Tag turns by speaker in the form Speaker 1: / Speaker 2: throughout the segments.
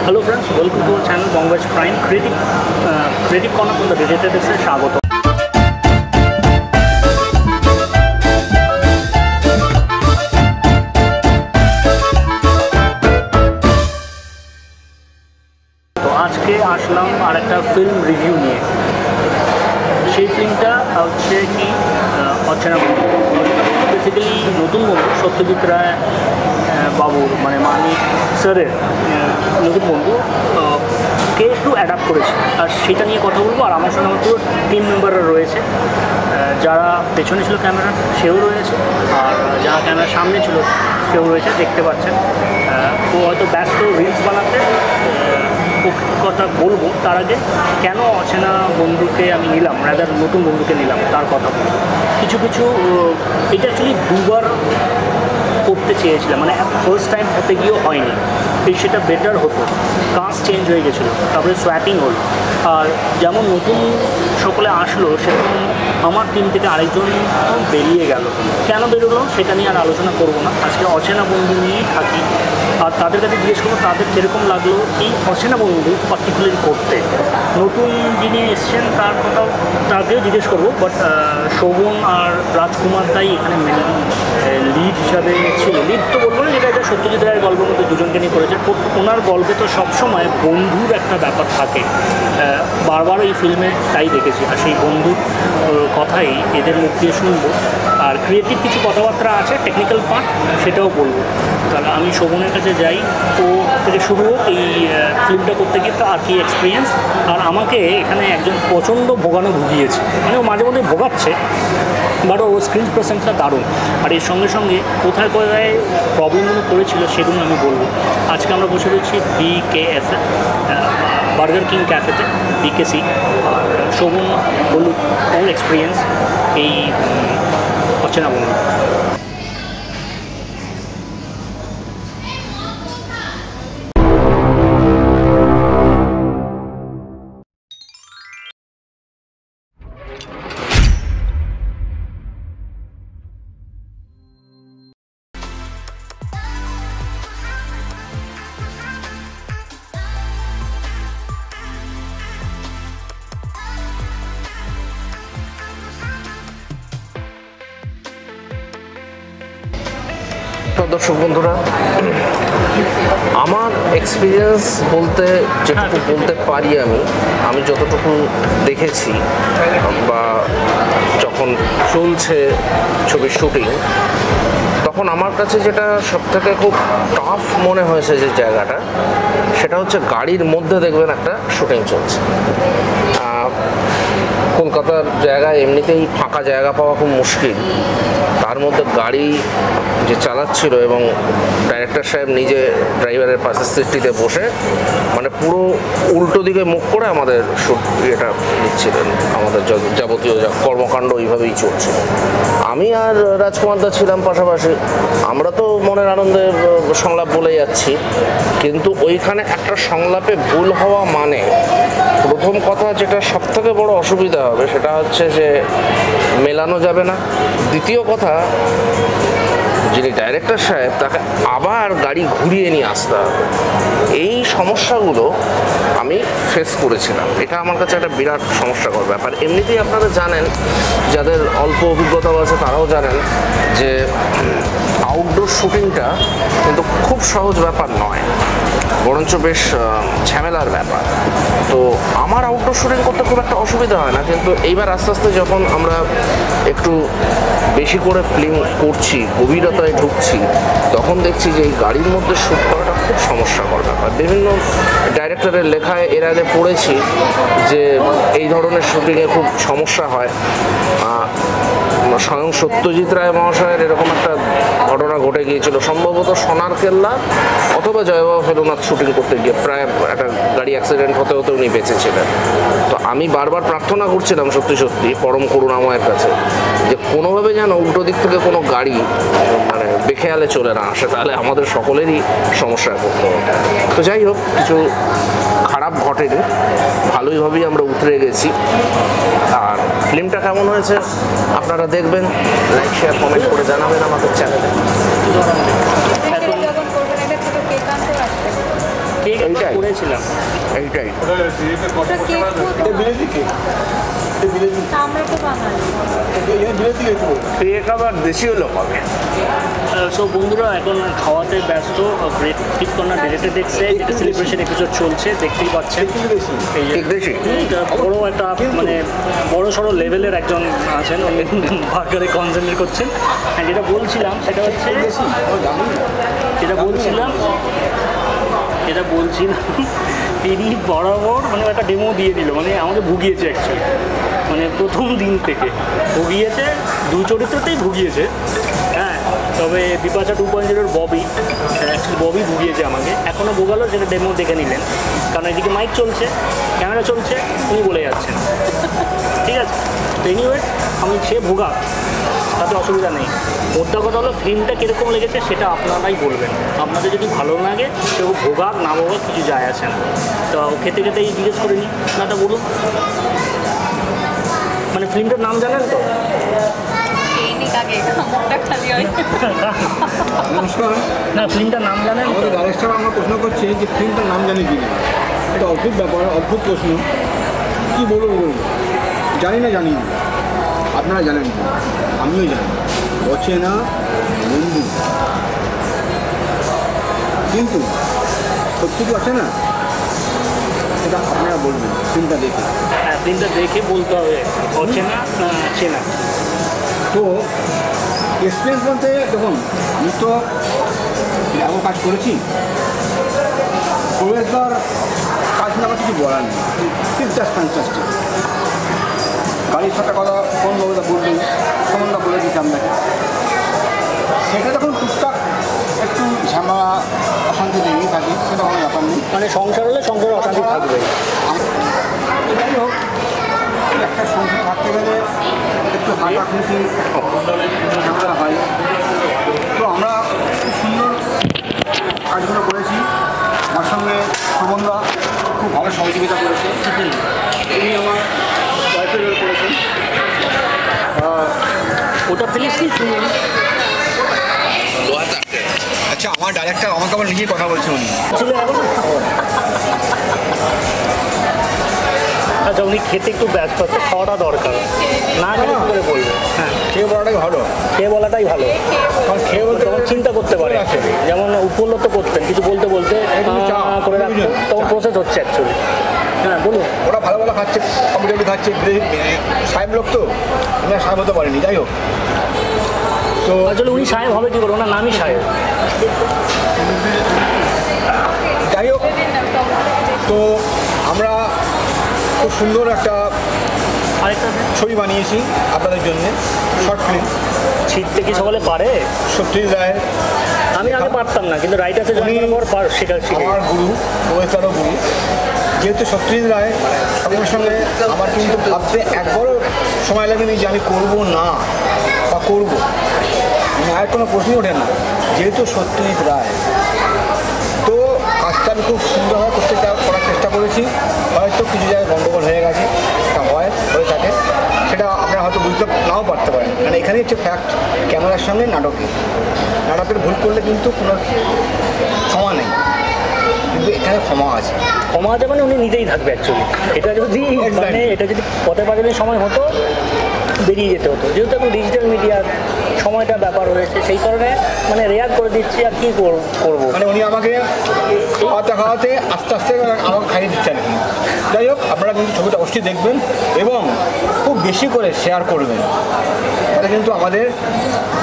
Speaker 1: Hello friends, welcome to our channel Bongwaj Prime Creative Corner from the Related is স্বাগত। তো আজকে আসলাম আর একটা film review নিয়ে। সেই ফিল্মটা হচ্ছে কি অচেনা বন্ধু। বেসিক্যালি নতুন বন্ধু সত্যজিৎ রায় বাবুর মানে মানিক স্যারের নতুন বন্ধু কে একটু অ্যাডাপ্ট করেছে, আর সেটা নিয়ে কথা বলবো। আর আমার সঙ্গে আমার পুরো টিম মেম্বাররা রয়েছে, যারা পেছনে ছিল ক্যামেরা সেও রয়েছে, আর যারা ক্যামেরার সামনে ছিল সেও রয়েছে, দেখতে পাচ্ছেন। ও হয়তো ব্যস্ত রিলস বানাতে, কথা বলবো। তার আগে কেন অচেনা বন্ধুকে আমি নিলাম, রাদার নতুন বন্ধুকে নিলাম তার কথা বলবো। কিছু এটা অ্যাকচুয়ালি দুবার করতে চেয়েছিলাম, মানে ফার্স্ট টাইম হতে গিয়েও হয়নি। সেটা বেটার হতো, কাস্ট চেঞ্জ হয়ে গেছিলো, তারপরে সোয়াপিং হলো। আর যেমন নতুন সকলে আসলো, সেরকম আমার টিম থেকে আরেকজন বেরিয়ে গেল। কেন বেরোলো সেটা নিয়ে আর আলোচনা করবো না। আজকে অচেনা বন্ধু নিয়েই থাকি, আর তাদের কাছে জিজ্ঞেস করবো তাদের কীরকম লাগলো এই অচেনা বন্ধু পার্টিকুলারলি করতে। নতুন যিনি এসছেন তার কথাও তাকেও জিজ্ঞেস করবো, বাট শোভন আর রাজকুমার তাই এখানে লিড হিসাবে ছিল। লিড তো বলবো না, যেটা সত্যজিৎ রায়ের গল্পের মধ্যে দুজনকে নিয়ে করেছে। ওনার গল্পে তো সবসময় বন্ধুর একটা ব্যাপার থাকে, বারবার এই ফিল্মে তাই দেখেছি। আর সেই বন্ধুর কথাই এদের মুখ দিয়ে শুনবো। আর ক্রিয়েটিভ কিছু কথাবার্তা আছে, টেকনিক্যাল পার্ট, সেটাও বলবো। তাহলে আমি শোভনের কাছে যাই, ও থেকে শুরু হোক এই ফিল্মটা করতে গিয়ে আর কি এক্সপিরিয়েন্স। আর আমাকে এখানে একজন প্রচণ্ড ভুগিয়েছে, মানে ও মাঝে মধ্যে ভোগাচ্ছে, বাট ও স্ক্রিন প্রেজেন্সটা দারুণ। আর এর সঙ্গে সঙ্গে কোথায় কোথায় প্রবলেমগুলো করেছিল সেগুলো আমি বলবো। আজকে আমরা বসে রয়েছি BKF বার্গার কিং ক্যাফেতে, BKC। আর শোভন বলুক ওর এক্সপিরিয়েন্স এই অচেনা বন্ধু।
Speaker 2: দর্শক বন্ধুরা, আমার এক্সপিরিয়েন্স বলতে যেটুকু বলতে পারি, আমি যতটুকু দেখেছি বা যখন চলছে ছবির শুটিং, তখন আমার কাছে যেটা সবথেকে খুব টাফ মনে হয়েছে যে জায়গাটা, সেটা হচ্ছে গাড়ির মধ্যে দেখবেন একটা শুটিং চলছে। কলকাতার জায়গায় এমনিতেই ফাঁকা জায়গা পাওয়া খুব মুশকিল, তার মধ্যে গাড়ি যে চালাচ্ছিল এবং ডাইরেক্টর সাহেব নিজে ড্রাইভারের পাশের সিটটিতে বসে মানে পুরো উল্টো দিকে মুখ করে আমাদের এটা দিচ্ছিলেন। আমাদের যাবতীয় যা কর্মকাণ্ড ওইভাবেই চলছিল। আমি আর রাজকুমার দা ছিলাম পাশাপাশি, আমরা তো মনের আনন্দে সংলাপ বলে যাচ্ছি, কিন্তু ওইখানে একটা সংলাপে ভুল হওয়া মানে প্রথম কথা যেটা সবথেকে বড় অসুবিধা হবে সেটা হচ্ছে যে মেলানো যাবে না। দ্বিতীয় কথা, যিনি ডাইরেক্টর সাহেব তাকে আবার গাড়ি ঘুরিয়ে নিয়ে আসতে হবে। এই সমস্যাগুলো আমি ফেস করেছিলাম। এটা আমার কাছে একটা বিরাট সমস্যাকর ব্যাপার। এমনিতেই আপনারা জানেন, যাদের অল্প অভিজ্ঞতা আছে তারাও জানেন যে আউটডোর শুটিংটা কিন্তু খুব সহজ ব্যাপার নয়, বরঞ্চ বেশ ঝামেলার ব্যাপার। তো আমার আউটডোর শুটিং করতে খুব একটা অসুবিধা হয় না, কিন্তু এইবার আস্তে আস্তে যখন আমরা একটু বেশি করে ফিল্ম করছি, গভীরতায় ঢুকছি, তখন দেখছি যে এই গাড়ির মধ্যে শ্যুট করাটা খুব সমস্যাকর ব্যাপার। বিভিন্ন ডাইরেক্টরের লেখায় এর আগে পড়েছি যে এই ধরনের শুটিংয়ে খুব সমস্যা হয়। স্বয়ং সত্যজিৎ রায় মহাশয়ের এরকম একটা ঘটনা ঘটে গিয়েছিল, সম্ভবত সোনার কেল্লা অথবা জয়বাবা ফেলুনাথ শুটিং করতে গিয়ে প্রায় একটা গাড়ি অ্যাক্সিডেন্ট হতে উনি বেঁচেছিলেন। তো আমি বারবার প্রার্থনা করছিলাম সত্যি পরম করুণাময়ের কাছে যে কোনোভাবে যেন উল্টো দিক থেকে কোনো গাড়ি মানে বেখেয়ালে চলে না আসে, তাহলে আমাদের সকলেরই সমস্যায় পড়তে হবে। তো যাই হোক, কিছু খারাপ ঘটেনি, ভালোইভাবেই আমরা উতরে গেছি। আর ফিল্মটা কেমন হয়েছে আপনারা দেখবেন, লাইক শেয়ার কমেন্ট করে জানাবেন আমাদের চ্যানেলে। এইটাই
Speaker 1: করেছিলাম।
Speaker 2: এইটাই
Speaker 3: ওটা কেক
Speaker 4: এটা বিলেতি কেক, এটা বিলেতি,
Speaker 3: আমরা তো বাঙালি।
Speaker 4: এটা বিলেতি কেক বলে।
Speaker 2: কেক আবার দেশি হলো হবে।
Speaker 1: সো বন্ধুরা এখন খাওয়াতে ব্যস্ত, গ্রেট টিপ কর্নার ডিরেক্টে দেখছে, এটা সেলিব্রেশন এপিসোড চলছে, দেখতেই পাচ্ছেন।
Speaker 4: কিন্তু বেশি
Speaker 1: এই যে
Speaker 2: কেক দেশি
Speaker 1: এটা বড় একটা মানে বড় সড়ো লেভেলের একজন আছেন, উনি বার্গারে কনসেন্ট্রেট করছেন। অ্যান্ড যেটা বলছিলাম সেটা হচ্ছে
Speaker 4: বেশি আমার জানি না।
Speaker 1: যেটা বলছিলাম তিনি বরাবর মানে একটা ডেমো দিয়ে দিল, মানে আমাকে ভুগিয়েছে অ্যাকচুয়ালি, মানে প্রথম দিন থেকে ভুগিয়েছে, দু চরিত্রতেই ভুগিয়েছে। হ্যাঁ, তবে বিপাশা 2.0 ববি, অ্যাকচুয়ালি ববি ভুগিয়েছে আমাকে, এখনও ভোগালো, যেটা ডেমো দেখে নিলেন, কারণ এদিকে মাইক চলছে, ক্যামেরা চলছে, উনি বলে যাচ্ছেন। ঠিক আছে, এনিওয়ে আমি সে ভোগা, তাতে অসুবিধা নেই। মোদ্দা কথা হলো ফিল্মটা কীরকম লেগেছে সেটা আপনারাই বলবেন। আপনাদের যদি ভালো লাগে সেও ভোগাক না ভোগাক কিছু যায় আসে না। তো খেতে খেতেই জিজ্ঞেস করে নিই, আপনারটা বলুন। মানে ফিল্মটার নাম জানেন তো?
Speaker 4: নমস্কার,
Speaker 1: না, ফিল্মটার নাম জানেন তো?
Speaker 4: আমাদের ডাইরেক্টর আমার প্রশ্ন করছে যে ফিল্মটার নাম জানি কি না। এটা অদ্ভুত ব্যাপার, অদ্ভুত প্রশ্ন, কী বলবো জানি না। আপনারা জানেন তো, আমিও জানি, অচেনা বন্ধু। কিন্তু সত্যি কি অচেনা সেটা আপনারা বলবেন ফিল্মটা দেখে।
Speaker 1: হ্যাঁ, ফিল্মটা দেখে বলতে হবে অচেনা না চেনা।
Speaker 4: তো এক্সপিরিয়েন্স বলতে দেখুন, আমি তো এমন কাজ করেছি, প্রবেশদ্বার কাজ নিয়ে আমার কিছু বলার নেই, ঠিক জাস্ট ফ্যান্টাস্টিক। গাড়ির সাথে কথা কোন বাবুদা বললেন, সমনটা বলে দিচ্ছি আপনাকে, সেটা যখন টুকটাক একটু ঝামেলা অশান্তি লেগেই থাকে, সেটা কোনো ব্যাপার নেই।
Speaker 1: মানে সংসার হলে সংসারে অশান্তি থাকবে।
Speaker 4: যাই হোক, একটা সংসার থাকতে গেলে একটু হাঁটাখুঁটি ঝামেলা হয়। তো আমরা খুব সুন্দর কাজগুলো করেছি, আমার সঙ্গে সমনদা খুব ভালো সহযোগিতা করেছে, তিনি আমার ওয়াইফের রোল করেছেন।
Speaker 1: ওটা প্লিজ কি শুনুন।
Speaker 4: আচ্ছা, আমার ডাইরেক্টর আমাকে আবার নিজেই কথা বলছে উনি।
Speaker 1: ছিল এখন। আচ্ছা, উনি খেতে একটু ব্যস্ত আছে, খাওয়াটা দরকার, না খেলে কি করে বলবে? হ্যাঁ,
Speaker 4: খেয়ে বলাটাই ভালো,
Speaker 1: খেয়ে বলাটাই ভালো,
Speaker 4: কারণ খেয়ে বলতে
Speaker 1: তখন চিন্তা করতে পারে। যেমন উপলব্ধ তো করতেন, কিছু বলতে বলতে করে রাখতেন, তখন প্রসেস হচ্ছে অ্যাকচুয়ালি। হ্যাঁ, বলুন।
Speaker 4: ওরা ভালো ভালো খাচ্ছে, কমফর্টেবলি খাচ্ছে, সাহেব লোক তো আমি আর সাহেব হতে পারিনি। যাই হোক, তো
Speaker 1: আসলে উনি সাহেব হবে কি করে, ওনার নামই সাহেব।
Speaker 4: যাই হোক, তো আমরা খুব সুন্দর একটা
Speaker 1: আরেকটা
Speaker 4: ছবি বানিয়েছি আপনাদের জন্য, শর্ট ফিল্ম।
Speaker 1: ছিটতে কি সকলে পারে?
Speaker 4: সত্যজিৎ রায়ের,
Speaker 1: আমি আগে পারতাম না, কিন্তু রাইটার্সে জয়েন করার পর শেখা শিখে।
Speaker 4: আমার গুরু, প্রফেসরও গুরু। যেহেতু সত্যজিৎ রায়, সঙ্গে সঙ্গে আমার কিন্তু ভাবতে একবারও সময় লাগেনি যে আমি করব না বা করব, আর কোনো প্রশ্নই ওঠে না। যেহেতু সত্যজিৎ রায়, তো কাজটা আমি খুব সুন্দরভাবে করার চেষ্টা করেছি। হয়তো কিছু জায়গায় গণ্ডগোল হয়ে গেছে, তা হয়ে থাকে, সেটা আপনারা হয়তো বুঝতে নাও পারতে পারেন, কারণ এখানেই হচ্ছে ফ্যাক্ট। ক্যামেরার সঙ্গে নাটকের ভুল করলে কিন্তু কোনো ক্ষমা নেই, কিন্তু এখানে ক্ষমা আছে।
Speaker 1: ক্ষমা আছে মানে উনি নিজেই থাকবে অ্যাকচুয়ালি। এটা যদি মানে এটা যদি পথে পাঠানোর সময় হতো, বেরিয়ে যেতে হতো। যেহেতু এখন ডিজিটাল মিডিয়ার সময়টা ব্যাপার হয়েছে, সেই কারণে মানে রেয়ার করে দিচ্ছি। আর কী করবো,
Speaker 4: মানে উনি আমাকে খাওয়াতে আস্তে আস্তে আমাকে খাইয়ে দিচ্ছেন। যাই হোক, আপনারা কিন্তু ছবিটা অবশ্যই দেখবেন এবং খুব বেশি করে শেয়ার করবেন, এটা কিন্তু আমাদের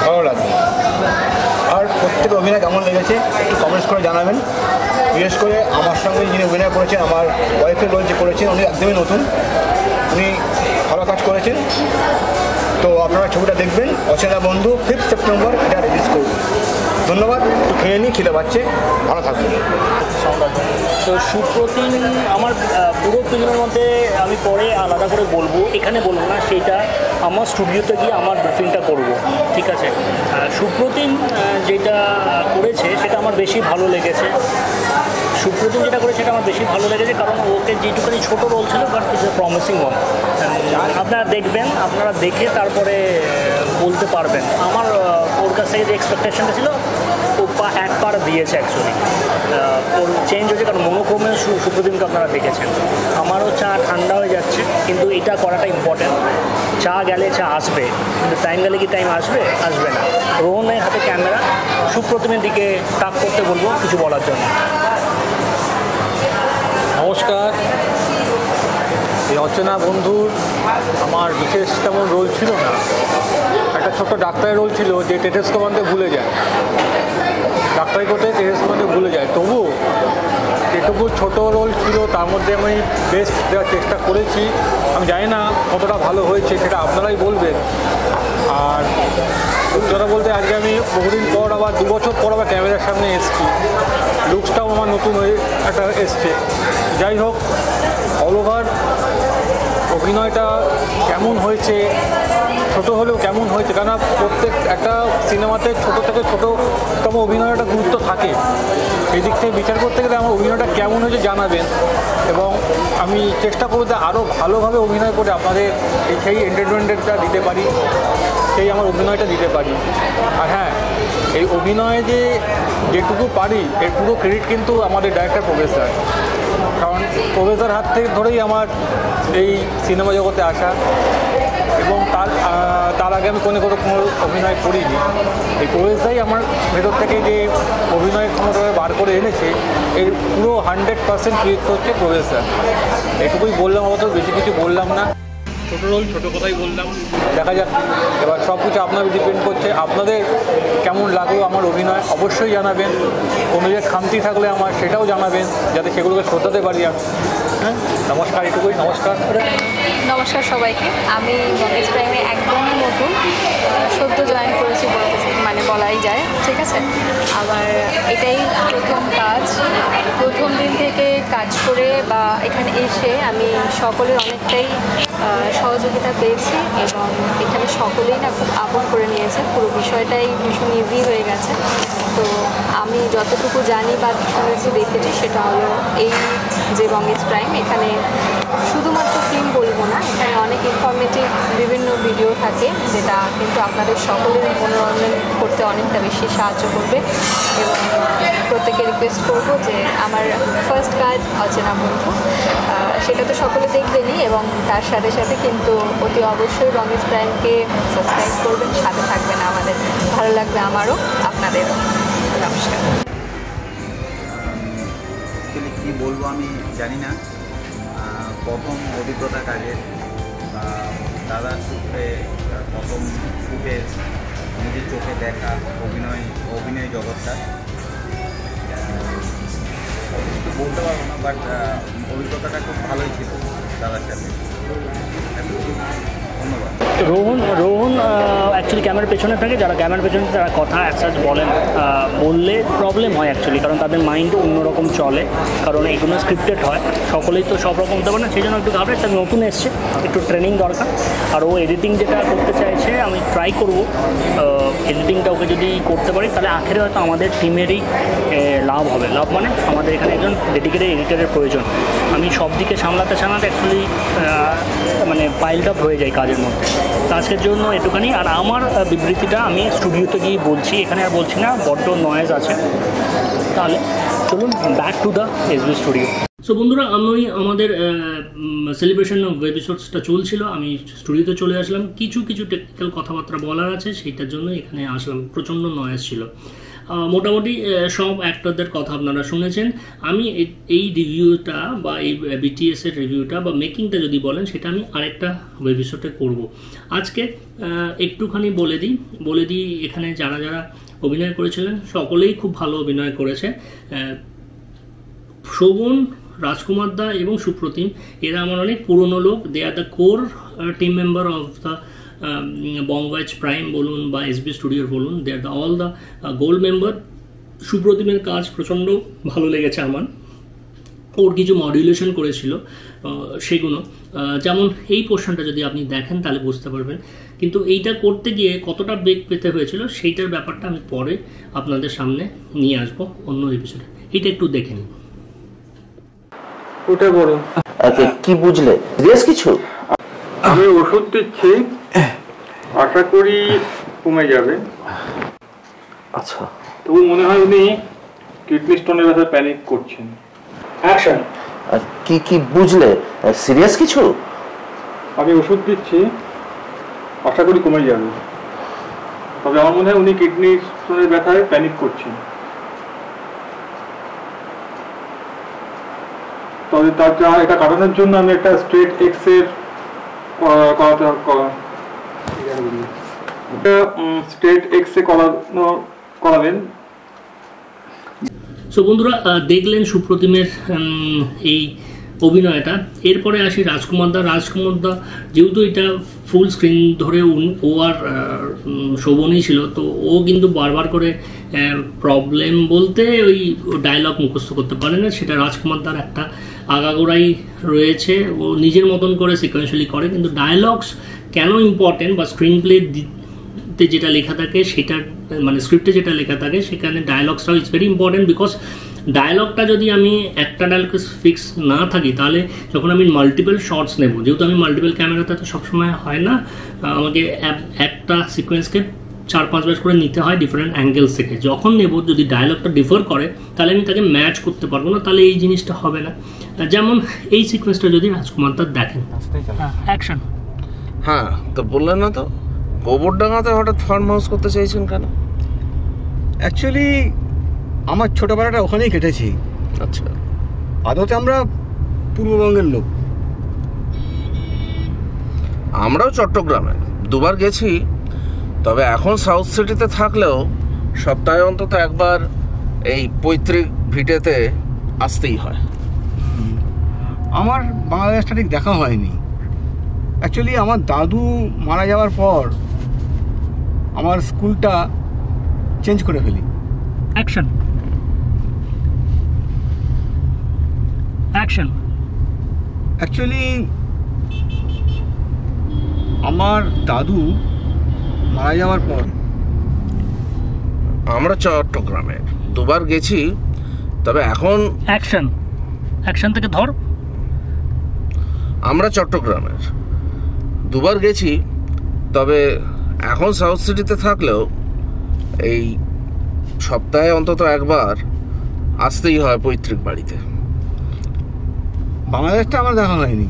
Speaker 4: ভালো লাগবে। আর প্রত্যেকের অভিনয় কেমন লেগেছে একটু কমেন্টস করে জানাবেন। বিশেষ করে আমার সঙ্গে যিনি অভিনয় করেছেন, আমার ওয়াইফের রোল যে করেছেন, উনি একদমই নতুন, উনি ভালো কাজ করেছেন। তো আপনারা ছবিটা দেখবেন, অচেনা বন্ধু, 5 সেপ্টেম্বর এটা রিলিজ করব। ধন্যবাদ, একটু খেয়ে নিই, খেতে পাচ্ছে, ভালো থাকবেন।
Speaker 1: তো সুপ্রতিম আমার পুরো ফিল্মের মধ্যে আমি পরে আলাদা করে বলবো, এখানে বলবো না, সেটা আমার স্টুডিওতে গিয়ে আমার ব্রিফিংটা করব, ঠিক আছে? সুপ্রতিম যেটা করেছে সেটা আমার বেশি ভালো লেগেছে। সুপ্রতিম যেটা করে সেটা আমার বেশি ভালো লেগেছে, কারণ ওকে যেটুখানি ছোটো রোল ছিল but is a promising one. আপনারা দেখবেন, আপনারা দেখে তারপরে বলতে পারবেন। আমার ওর কাছ থেকে যে এক্সপেকটেশনটা ছিল ও এক পার দিয়েছে অ্যাকচুয়ালি। ওর চেঞ্জ হয়েছে, কারণ মনোক্রমে সুপ্রতিমকে আপনারা দেখেছেন। আমারও চা ঠান্ডা হয়ে যাচ্ছে, কিন্তু এটা করাটা ইম্পর্টেন্ট। চা গেলে চা আসবে, কিন্তু টাইম গেলে কি টাইম আসবে? আসবে না। রোহনের হাতে ক্যামেরা, সুপ্রতিমের দিকে তাক করতে বলবো কিছু বলার জন্য।
Speaker 5: নমস্কার। এই অচেনা বন্ধুর আমার বিশেষ তেমন রোল ছিল না, একটা ছোট্ট ডাক্তারের রোল ছিল যে টেটেস্কোপ আনতে ভুলে যায়, ডাক্তারি করতে টেটেস্কোপ আনতে ভুলে যায়। তবু যেটুকু ছোটো রোল ছিল তার মধ্যে আমি বেস্ট দেওয়ার চেষ্টা করেছি। আমি জানি না কতটা ভালো হয়েছে, সেটা আপনারাই বলবেন। আর কথা বলতে আজকে আমি বহুদিন পর আবার 2 বছর পর আবার ক্যামেরার সামনে এসেছি, লুকসটাও আমার নতুন হয়ে একটা এসছে। যাই হোক, অল ওভার অভিনয়টা কেমন হয়েছে, ছোটো হলেও কেমন হয়েছে, কেননা প্রত্যেক একটা সিনেমাতে ছোটো থেকে ছোটোতম অভিনয়টা গুরুত্ব থাকে। এই দিক থেকে বিচার করতে গেলে আমার অভিনয়টা কেমন হয়েছে জানাবেন, এবং আমি চেষ্টা করব যে আরও ভালোভাবে অভিনয় করে আপনাদের সেই এন্টারটেনমেন্টটা দিতে পারি, সেই আমার অভিনয়টা দিতে পারি। আর হ্যাঁ, এই অভিনয়ে যেটুকু পারি এর পুরো ক্রেডিট কিন্তু আমাদের ডাইরেক্টর প্রফেসর, কারণ প্রফেসর হাত থেকে ধরেই আমার এই সিনেমা জগতে আসা, এবং তার আগে আমি কোনো অভিনয় করিনি। এই প্রফেসরই আমার ভেতর থেকে যে অভিনয়ের ক্ষমতাকে বার করে এনেছে, এর পুরো 100% ক্রেডিট হচ্ছে প্রফেসর। এটুকুই বললাম, অত বেশি কিছু বললাম না। ছোটো রোল, ছোটো কথাই বললাম। দেখা যাক, এবার সব কিছু আপনাদের ডিপেন্ড করছে। আপনাদের কেমন লাগলো আমার অভিনয় অবশ্যই জানাবেন। কোনো যে খামতি থাকলে আমার সেটাও জানাবেন, যাতে সেগুলোকে শোধাতে পারি আমি। হ্যাঁ, নমস্কার, এটুকুই। নমস্কার।
Speaker 3: নমস্কার সবাইকে। আমি বঙ্গেজ প্রাইমে একদমই নতুন, সদ্য জয়েন করেছি মানে বলাই যায়, ঠিক আছে। আবার এটাই প্রথম কাজ। প্রথম দিন থেকে কাজ করে বা এখানে এসে আমি সকলের অনেকটাই সহযোগিতা পেয়েছি, এবং এখানে সকলেই না খুব আপন করে নিয়েছে। পুরো বিষয়টাই ভীষণ ইজি হয়ে গেছে। তো আমি যতটুকু জানি বা শুনেছি, দেখেছি, সেটা হলো এই যে বঙ্গেজ প্রাইম, এখানে শুধুমাত্র ফিল্ম বলবো না, এখানে অনেক ইনফরমেটিভ বিভিন্ন ভিডিও থাকে, যেটা কিন্তু আপনাদের সকলের মনোরঞ্জন করতে অনেকটা বেশি সাহায্য করবে। এবং প্রত্যেকে রিকোয়েস্ট করবো যে আমার ফার্স্ট কাজ অচেনা বন্ধু, সেটা তো সকলে দেখবেনই, এবং তার সাথে সাথে কিন্তু অতি অবশ্যই বঙ্গেজ প্রাইমকে সাবস্ক্রাইব করবেন, সাথে থাকবেন আমাদের। ভালো লাগবে আমারও, আপনাদেরও। নমস্কার।
Speaker 6: অ্যাকচুয়ালি কী বলবো আমি জানি না। প্রথম অভিজ্ঞতা কাজের, দাদার সূত্রে প্রথম ফুটেজ, নিজের চোখে দেখা অভিনয় জগৎটা কিছু বলতে পারবো না, বাট অভিজ্ঞতাটা খুব ভালোই ছিল দাদার সাথে। ধন্যবাদ।
Speaker 1: রোহন অ্যাকচুয়ালি ক্যামেরার পেছনে থাকে, যারা ক্যামেরার পেছনে তারা কথা অ্যাসাজ বলেন, বললে প্রবলেম হয় অ্যাকচুয়ালি, কারণ তাদের মাইন্ড অন্যরকম চলে, কারণ এগুলো স্ক্রিপ্টেড হয়, সকলেই তো সব রকম হতে পারে না, সেই জন্য একটু ঘাবড়ে। তার নতুন এসছে, একটু ট্রেনিং দরকার। আর ও এডিটিং যেটা করতে চাইছে, আমি ট্রাই করবো এডিটিংটা ওকে যদি করতে পারি, তাহলে আখেরে হয়তো আমাদের টিমেরই লাভ হবে। লাভ মানে আমাদের এখানে একজন ডেডিকেটেড এডিটারের প্রয়োজন। আমি সব দিকে সামলাতে অ্যাকচুয়ালি মানে পাইলড আপ হয়ে যায় কাজের মধ্যে। তো আজকের জন্য এটুখানি। আর আমার বিবৃতিটা আমি স্টুডিওতে গিয়ে বলছি, এখানে আর বলছি না, বড্ড নয়েজ আছে। তাহলে চলুন back to the SB studio. So বন্ধুরা, আমি আমাদের সেলিব্রেশন অফ এপিসোডসটা চলছিল, আমি স্টুডিওতে চলে আসলাম। কিছু টেকনিক্যাল কথাবার্তা বলার আছে, সেইটার জন্য এখানে আসলাম। প্রচণ্ড নয়েজ ছিল। মোটামুটি সব অ্যাক্টরদের কথা আপনারা শুনেছেন। আমি এই রিভিউটা বা এই বিটিএসের রিভিউটা বা মেকিংটা যদি বলেন, সেটা আমি আরেকটা এপিসোডে করব। আজকে একটুখানি বলে দিই এখানে যারা যারা অভিনয় করেছিলেন সকলেই খুব ভালো অভিনয় করেছে। শোভন, রাজকুমার দা এবং সুপ্রতিম, এরা আমার অনেক পুরনো লোক। They are the core team member of the Bangaj prime বলুন বা এসবি স্টুডিওর বলুন, they are the all the gold member. সুপ্রতিমের কাজ প্রচণ্ড ভালো লেগেছে আমার। ওর কিছু মডুলেশন করেছিল সেগুলো, যেমন এই পোর্শনটা যদি আপনি দেখেন তাহলে বুঝতে পারবেন। কিন্তু এইটা করতে গিয়ে কতটা বেগ পেতে হয়েছিল সেইটার ব্যাপারটা আমি পরে আপনাদের সামনে নিয়ে আসবো অন্য এপিসোডে। এটা একটু দেখে নিন।
Speaker 5: উঠে পড়ুন।
Speaker 2: কি বুঝলে? সিরিয়াস কিছু?
Speaker 5: আমি ওষুধ দিচ্ছি, আশা করি কমে যাবে।
Speaker 2: আচ্ছা,
Speaker 5: তবু মনে হয় উনি কিডনি স্টোনের ব্যাপারে প্যানিক করছেন।
Speaker 1: অ্যাকশন।
Speaker 2: কি বুঝলে? সিরিয়াস কিছু?
Speaker 5: আমি ওষুধ দিচ্ছি, আশা করি কমে যাবে, তবে আমার মনে হয় উনি কিডনি স্টোনের ব্যথায় প্যানিক করছেন। তবে এটা কাটানোর জন্য আমি একটা স্ট্রেট এক্স এর স্ট্রেট এক্স এ করাবেন।
Speaker 1: সো বন্ধুরা, দেখলেন সুপ্রতিমের এই অভিনয়টা। এরপরে আসি রাজকুমার দা। যেহেতু এটা ফুল স্ক্রিন ধরে ও আর শোভনই ছিল, তো ও কিন্তু বারবার করে প্রবলেম বলতে ওই ডায়লগ মুখস্থ করতে পারে না। সেটা রাজকুমার দার একটা আগাগোড়াই রয়েছে, ও নিজের মতন করে সিকোয়েন্সিয়ালি করে, কিন্তু ডায়লগস কেন ইম্পর্টেন্ট বা স্ক্রিন প্লেতে যেটা লেখা থাকে সেটা মানে স্ক্রিপ্টে যেটা লেখা থাকে সেখানে ডায়লগসটাও ইটস ভেরি ইম্পর্টেন্ট। বিকজ ডায়লগটা যদি আমি একটা ডায়লগ ফিক্স না থাকি, তাহলে যখন আমি মাল্টিপল শর্টস নেব, যেহেতু আমি মাল্টিপল ক্যামেরাতে তো সবসময় হয় না, আমাকে একটা সিকোয়েন্সকে 4-5 বার করে নিতে হয় ডিফারেন্ট অ্যাঙ্গেলস থেকে। যখন নেব, যদি ডায়লগটা ডিফার করে, তাহলে আমি তাকে ম্যাচ করতে পারবো না, তাহলে এই জিনিসটা হবে না। যেমন এই সিকোয়েন্সটা যদি রাজকুমার দার দেখেন, অ্যাকশন।
Speaker 2: হ্যাঁ, তো বললেন না তো গোবরডাঙ্গাতে হঠাৎ ফার্ম হাউস করতে চাইছেন কেন?
Speaker 4: অ্যাকচুয়ালি আমার ছোটোবেলাটা ওখানেই কেটেছি।
Speaker 2: আচ্ছা,
Speaker 4: আদতে আমরা পূর্ববঙ্গের লোক।
Speaker 2: আমরাও চট্টগ্রামে 2 বার গেছি, তবে এখন সাউথ সিটিতে থাকলেও সপ্তাহে অন্তত একবার এই পৈতৃক ভিটেতে আসতেই হয়।
Speaker 4: আমার বাংলাদেশটা ঠিক দেখা হয়নি। অ্যাকচুয়ালি আমার দাদু মারা যাওয়ার পর আমার স্কুলটা চেঞ্জ করে ফেলি।
Speaker 1: অ্যাকশন।
Speaker 4: অ্যাকচুয়ালি আমার দাদু মারা যাওয়ার পর
Speaker 2: আমরা চট্টগ্রামে 2 বার গেছি, তবে এখন
Speaker 1: অ্যাকশন থেকে ধর।
Speaker 2: আমরা চট্টগ্রামের 2 বার গেছি, তবে এখন সাউথ সিটিতে থাকলেও এই সপ্তাহে অন্তত একবার আসতেই হয় পৈতৃক বাড়িতে।
Speaker 4: বাংলাদেশটা আমার দেখা হয়নি।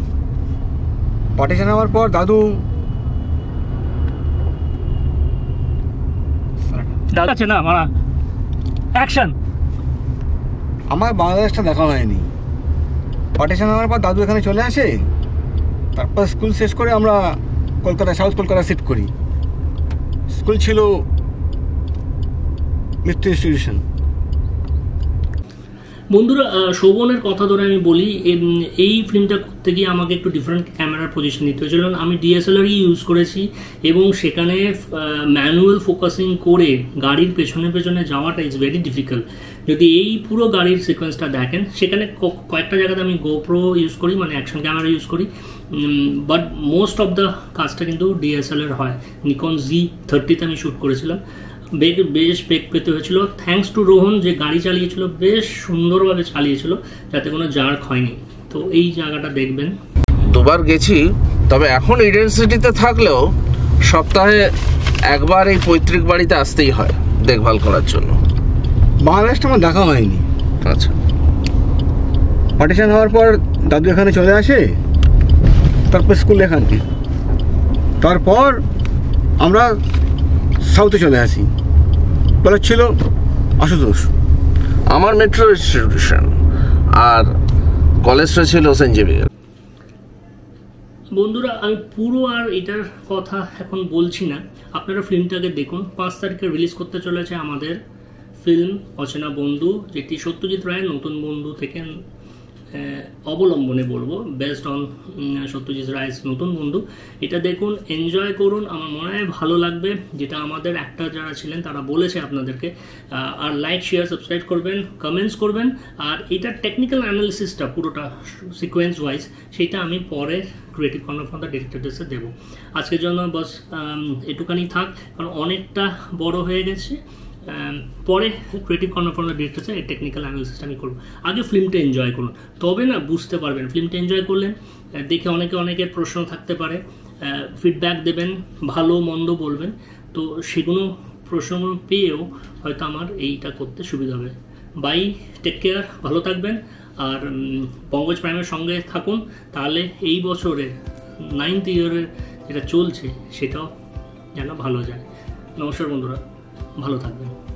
Speaker 4: পার্টিশন হওয়ার পর দাদু
Speaker 1: আছে না মারা। অ্যাকশন।
Speaker 4: আমার বাংলাদেশটা দেখা হয়নি। পার্টিশন হওয়ার পর দাদু এখানে চলে আসে, তারপর স্কুল শেষ করে আমরা কলকাতা, সাউথ কলকাতা শিফট করি। স্কুল ছিল মিত্র ইনস্টিটিউশন।
Speaker 1: বন্ধুরা, শোভনের কথা ধরে আমি বলি, এই ফিল্মটা করতে গিয়ে আমাকে একটু ডিফারেন্ট ক্যামেরার পজিশন নিতে হয়েছিল। আমি ডিএসএলআরই ইউজ করেছি এবং সেখানে ম্যানুয়াল ফোকাসিং করে গাড়ির পেছনে যাওয়াটা ইজ ভেরি ডিফিকাল্ট। যদি এই পুরো গাড়ির সিকোয়েন্সটা দেখেন, সেখানে কয়েকটা জায়গাতে আমি গোপ্রো ইউজ করি, মানে অ্যাকশন ক্যামেরা ইউজ করি, বাট মোস্ট অফ দ্য কাজটা কিন্তু ডিএসএলআর হয়। নিকন Z30-তে আমি শ্যুট করেছিলাম। বেশ বেগ পেতে হয়েছিল, থ্যাঙ্কস টু রোহন যে গাড়ি চালিয়েছিল, বেশ সুন্দরভাবে চালিয়েছিল, যাতে কোনো জার্ক হয়নি। তো এই জায়গাটা দেখবেন।
Speaker 2: 2 বার গেছি, তবে এখন ইডেন সিটিতে থাকলেও সপ্তাহে একবার এই পৈতৃক বাড়িতে আসতেই হয় দেখভাল করার জন্য।
Speaker 4: বাংলাদেশটা আমার দেখা হয়নি।
Speaker 2: আচ্ছা,
Speaker 4: পার্টিশন হওয়ার পর দাদু এখানে চলে আসে, তারপর স্কুল এখানটি, তারপর আমরা সাউথে চলে আসি। বলে ছিল আশুতোষ।
Speaker 2: আমার মেট্রো ইনস্টিটিউশন, আর কলেজটা ছিল সেন্ট জেভিয়ার।
Speaker 1: বন্ধুরা, আমি পুরো আর এটার কথা এখন বলছি না, আপনারা ফিল্মটাকে দেখুন। 5 তারিখে রিলিজ করতে চলেছে আমাদের ফিল্ম অচেনা বন্ধু, যেটি সত্যজিৎ রায়ের নতুন বন্ধু থেকে অবলম্বনে বলবো, বেসড অন সত্যজিৎ রায়ের নতুন বন্ধু। এটা দেখুন, এনজয় করুন, আমার মনে হয় ভালো লাগবে, যেটা আমাদের অ্যাক্টর যারা ছিলেন তারা বলেছে আপনাদেরকে। আর লাইক, শেয়ার, সাবস্ক্রাইব করবেন, কমেন্টস করবেন। আর এটার টেকনিক্যাল অ্যানালিসিসটা পুরোটা সিকোয়েন্স ওয়াইজ, সেটা আমি পরে ক্রিয়েটিভ কর্নার ফ্রম দ্য ডিরেক্টরসে দেবো। আজকের জন্য বাস এটুখানি থাক, কারণ অনেকটা বড় হয়ে গেছে। পরে creative corner from the director sir এই টেকনিক্যাল অ্যানালিসিসটা আমি করবো। আগে ফিল্মটা এনজয় করুন, তবে না বুঝতে পারবেন। ফিল্মটা এনজয় করলেন, দেখে অনেকের প্রশ্ন থাকতে পারে, ফিডব্যাক দেবেন, ভালো মন্দ বলবেন, তো সেগুলো প্রশ্নগুলো পেয়েও হয়তো আমার এইটা করতে সুবিধা হবে। বাই, টেক কেয়ার, ভালো থাকবেন। আর পঙ্কজ প্রাইমের সঙ্গে থাকুন, তাহলে এই বছরের 9th ইয়ারের যেটা চলছে সেটাও যেন ভালো যায়। নমস্কার বন্ধুরা, ভালো থাকবেন।